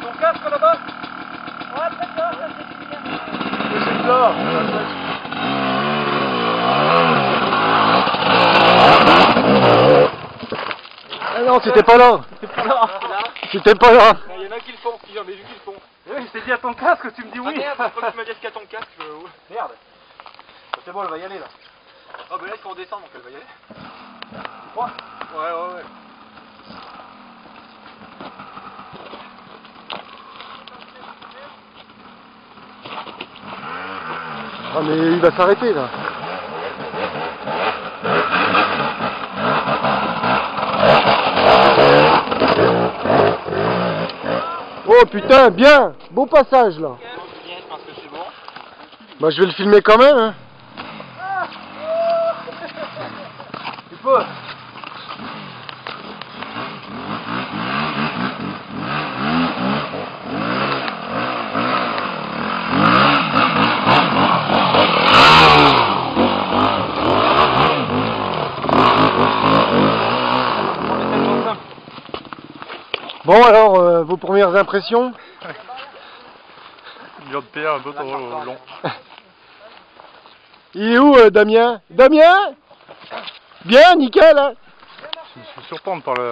Ton casque là-bas? Ouais, d'accord, ça c'est bien. C'est ça. Ah non, c'était pas là. C'était pas là. C'était pas là. Il y en a qui le font, j'en ai vu qui le font. Oui, je t'ai dit à ton casque, tu me dis oui. Ah merde, quand tu m'as dit qu'à ton casque, Merde. C'est bon, elle va y aller là. Oh bah là il faut redescendre donc elle va y aller. Tu crois? Ouais. Ah mais il va s'arrêter là. Oh putain, bien. Beau passage là. Bien, je pense que c'est bon. Bah je vais le filmer quand même hein. Tu peux. Bon alors, vos premières impressions? Dur de pierre, un peu trop long. Il est où Damien? Damien? Bien, nickel hein. Je me suis surprendre par le...